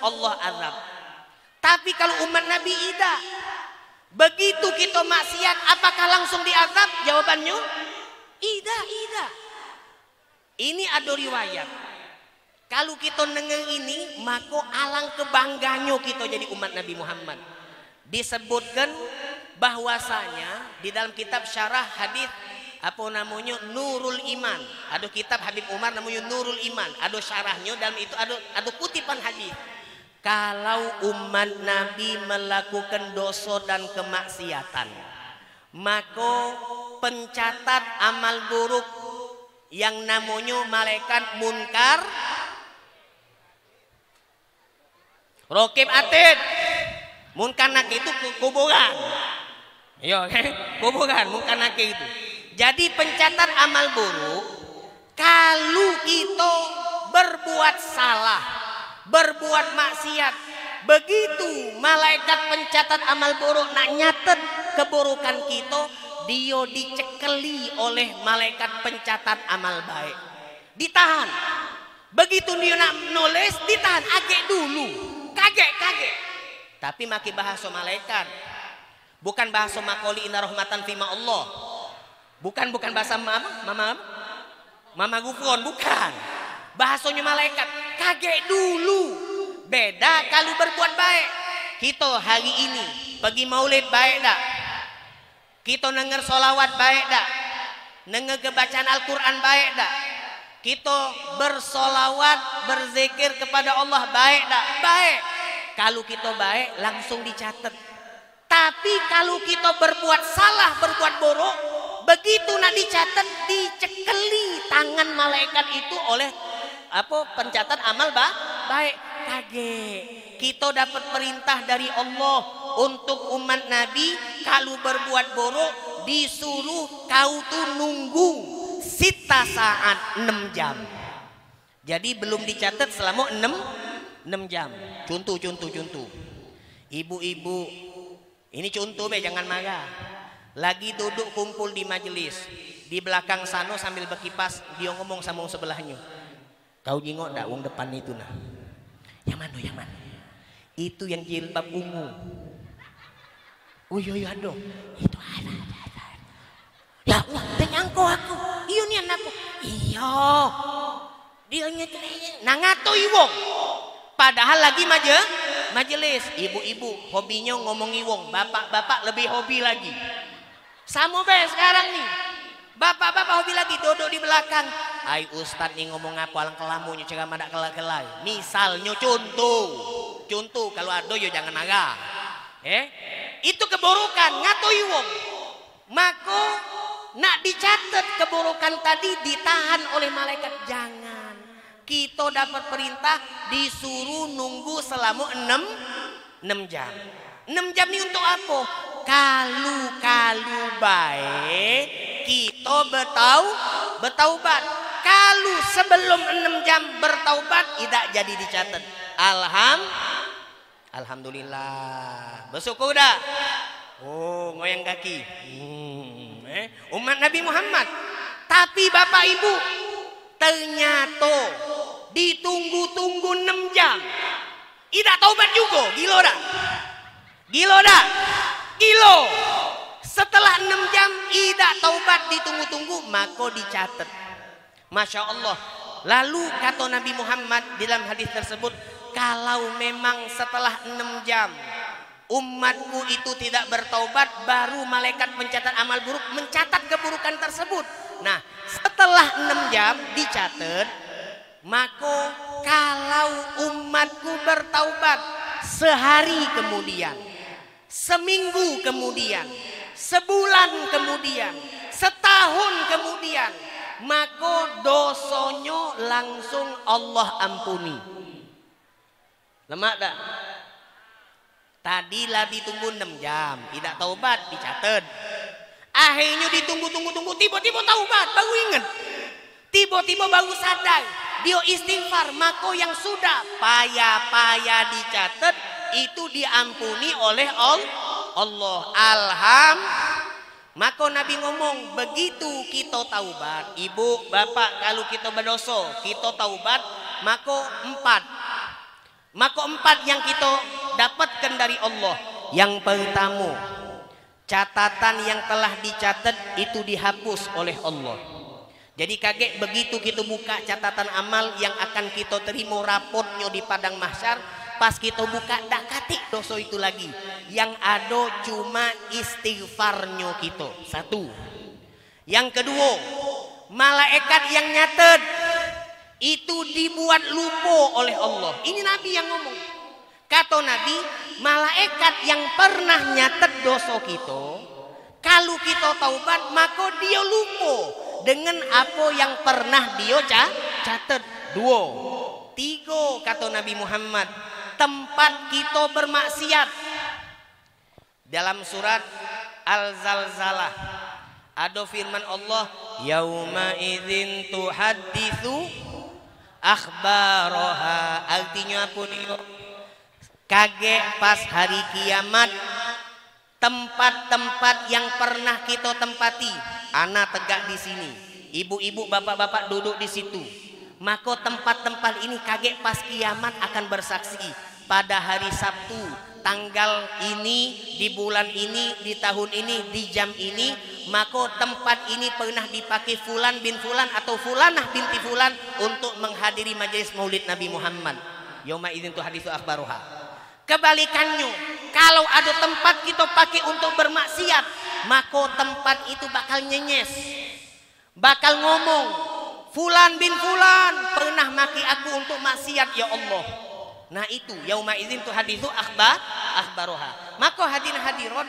Allah azab. Tapi kalau umat Nabi tidak. Begitu kita maksiat, apakah langsung diazab? Jawabannya tidak. Ini ada riwayat. Kalau kita dengar ini, maka alang kebangganya kita jadi umat Nabi Muhammad. Disebutkan bahwasanya di dalam kitab syarah hadis apa namanya Nurul Iman. Ada kitab Habib Umar namanya Nurul Iman. Ada syarahnya, dalam itu ada kutipan hadis. Kalau umat Nabi melakukan dosa dan kemaksiatan, maka pencatat amal buruk yang namanya malaikat munkar rokib atid. Munkar nakir itu kuburan. Iya, kuburan munkar nakir itu. Jadi pencatat amal buruk, kalau kita berbuat salah, berbuat maksiat, begitu malaikat pencatat amal buruk nak nyatet keburukan kita, dia dicekeli oleh malaikat pencatat amal baik, ditahan. Begitu dia nak nulis, ditahan agak dulu, kaget. Tapi maki bahasa malaikat, bukan bahasa makoli inna rahmatan fima Allah, bukan bahasa mama gufron, bukan. Bahasanya malaikat, kaget dulu. Beda kalau berbuat baik. Kita hari ini pergi maulid baik dak? Kita dengar solawat baik dak? Dengar kebacaan Al-Quran baik dak? Kita bersolawat, berzikir kepada Allah baik dak? Baik. Kalau kita baik langsung dicatat. Tapi kalau kita berbuat salah, berbuat buruk, begitu nak dicatat, dicekeli tangan malaikat itu oleh pencatat amal baik. Kaget. Kita dapat perintah dari Allah untuk umat Nabi, kalau berbuat buruk disuruh kau tuh nunggu sita saat 6 jam. Jadi belum dicatat selama 6 jam. Contoh. Ibu-ibu, ini contoh jangan marah. Lagi duduk kumpul di majelis, di belakang sana sambil berkipas, dia ngomong sama sebelahnya. Kau jengok dak wong depan itu nah. Yang mana? Itu yang jilbab ungu. Oh iya ada. Itu ada. Ya Allah, tenyangko aku. Iya nih anakku. Iya. Dia nangatoi wong. Padahal lagi majelis. Ibu-ibu hobinya ngomongi wong. Bapak-bapak lebih hobi lagi. Sama be sekarang nih. Bapak-bapak hobi lagi duduk di belakang. Ai ustad nih ngomong apa alang kelamunya cegah madak kelai. Misalnya contoh kalau ada yo jangan naga. Itu keburukan ngatoi wong. Maka nak dicatat keburukan tadi ditahan oleh malaikat. Jangan. Kita dapat perintah disuruh nunggu selama 6 jam. 6 jam ini untuk apa? Kalau baik kita bertaubat. Kalau sebelum 6 jam bertaubat tidak jadi dicatat. Alhamdulillah. Bersyukur dah. Oh, ngoyang kaki. Umat Nabi Muhammad. Tapi Bapak Ibu, ternyata ditunggu-tunggu 6 jam. Tidak taubat juga. Gilo dah. Setelah 6 jam tidak taubat, ditunggu-tunggu, maka dicatat. Masya Allah. Lalu kata Nabi Muhammad di dalam hadis tersebut, kalau memang setelah 6 jam umatku itu tidak bertaubat, baru malaikat pencatat amal buruk mencatat keburukan tersebut. Nah, setelah 6 jam dicatat, maka kalau umatku bertaubat sehari kemudian, seminggu kemudian, sebulan kemudian, setahun kemudian, maka dosanya langsung Allah ampuni. Lemak tak? Tadilah ditunggu 6 jam, tidak taubat, dicatat. Akhirnya ditunggu, tiba-tiba taubat, baru ingat. Tiba-tiba baru sadar, dia istighfar, maka yang sudah payah-payah dicatat itu diampuni oleh Allah. Maka Nabi ngomong, begitu kita taubat, ibu, bapak, kalau kita berdosa, kita taubat, maka 4. Maka 4 yang kita dapatkan dari Allah. Yang pertama, catatan yang telah dicatat itu dihapus oleh Allah. Jadi kaget begitu kita buka catatan amal yang akan kita terima rapotnya di padang mahsyar, pas kita buka dak katik dosa itu lagi. Yang ada cuma istighfarnya kita. 1. Yang kedua, malaikat yang nyatet itu dibuat lupa oleh Allah. Ini Nabi yang ngomong. Kata Nabi, malaikat yang pernah nyatet dosa kita, kalau kita taubat maka dia lupa dengan apa yang pernah dia catat. 2. 3 kata Nabi Muhammad, tempat kita bermaksiat. Dalam surat Al-Zalzalah ada firman Allah, yauma idzin tuhadditsu akhbaraha. Artinya apa nih? Kaget pas hari kiamat, tempat-tempat yang pernah kita tempati, anak tegak di sini, ibu-ibu, bapak-bapak duduk di situ, maka tempat-tempat ini kaget pas kiamat akan bersaksi pada hari Sabtu, tanggal ini, di bulan ini, di tahun ini, di jam ini, maka tempat ini pernah dipakai Fulan bin Fulan atau Fulanah binti Fulan untuk menghadiri majelis maulid Nabi Muhammad. Yauma idzin tuhaditsu akhbaruha. Kebalikannya, kalau ada tempat kita pakai untuk bermaksiat, maka tempat itu bakal nyenyes, bakal ngomong, Fulan bin Fulan pernah maki aku untuk maksiat ya Allah. Nah itu yauma idzin tuhaditsu akhbaruha. Maka hadirin hadirat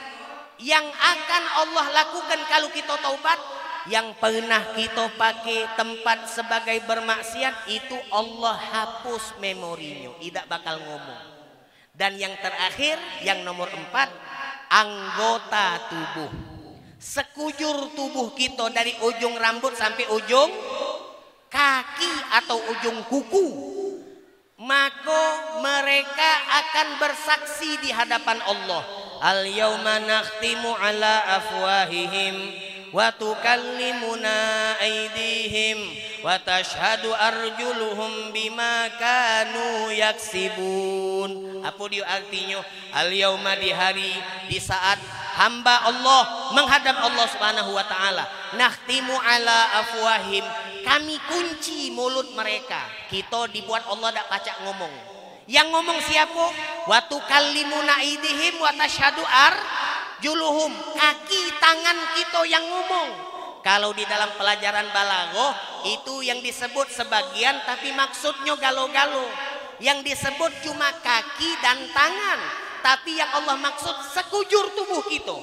yang akan Allah lakukan kalau kita taubat, yang pernah kita pakai tempat sebagai bermaksiat itu Allah hapus memorinya, tidak bakal ngomong. Dan yang terakhir, yang nomor 4, anggota tubuh. Sekujur tubuh kita dari ujung rambut sampai ujung kaki atau ujung kuku, maka mereka akan bersaksi di hadapan Allah. Al yauma nakhtimu ala afwahihim wa tukallimuna aydihim wa tashhadu arjuluhum bima kanu yaksibun. Apa dia artinya? Al yauma, di hari, di saat hamba Allah menghadap Allah Subhanahu wa taala, nakhtimu ala afwahim, kami kunci mulut mereka. Kita dibuat Allah dak pacak ngomong. Yang ngomong siapa? Wa tukallimuna aydihim wa tashhadu arjuluhum, kaki tangan kita yang ngomong. Kalau di dalam pelajaran balaghah itu yang disebut sebagian tapi maksudnya galo-galo. Yang disebut cuma kaki dan tangan, tapi yang Allah maksud sekujur tubuh kita.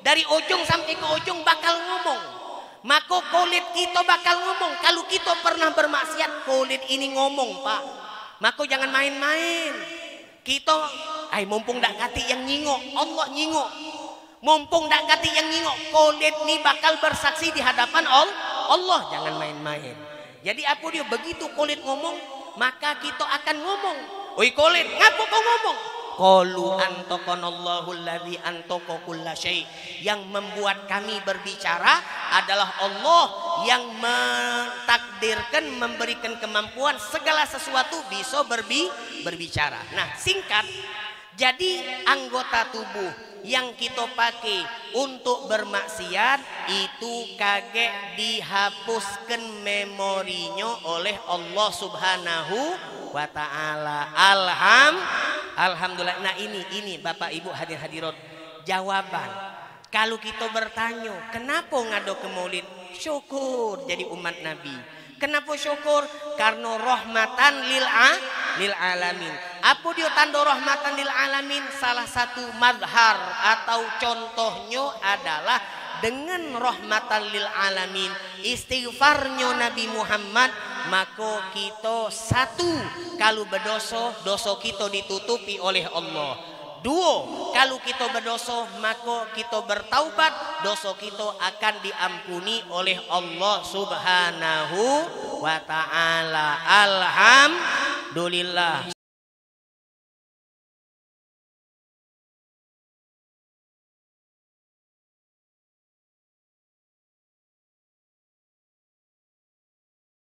Dari ujung sampai ke ujung bakal ngomong. Maka kulit kita bakal ngomong. Kalau kita pernah bermaksiat, kulit ini ngomong, Pak. Maka jangan main-main. Kita mumpung dak kati yang nyingok, Allah nyingok. Mumpung dak kati yang nyingok, kulit ini bakal bersaksi di hadapan Allah. Jangan main-main. Jadi apa dia, begitu kulit ngomong, maka kita akan ngomong. Oi kulit, ngapa kau ngomong? Qalu antaqanallahu alladzi antaqa kullasyai. Yang membuat kami berbicara adalah Allah yang mentakdirkan, memberikan kemampuan segala sesuatu bisa berbicara. Nah, singkat, jadi anggota tubuh yang kita pakai untuk bermaksiat itu kagak dihapuskan memorinya oleh Allah Subhanahu wa taala. Alhamdulillah. Nah ini Bapak Ibu hadirin hadirat, jawaban kalau kita bertanya kenapa ngado ke maulid, syukur jadi umat Nabi. Kenapa syukur? Karena rahmatan lil alamin. Apa dia tanda rahmatan lil alamin? Salah satu madhar atau contohnya adalah dengan rahmatan lil alamin, istighfarnya Nabi Muhammad, maka kita 1, kalau berdosa, dosa kita ditutupi oleh Allah. 2, kalau kita berdosa maka kita bertaubat, dosa kita akan diampuni oleh Allah Subhanahu wa taala. Alhamdulillah.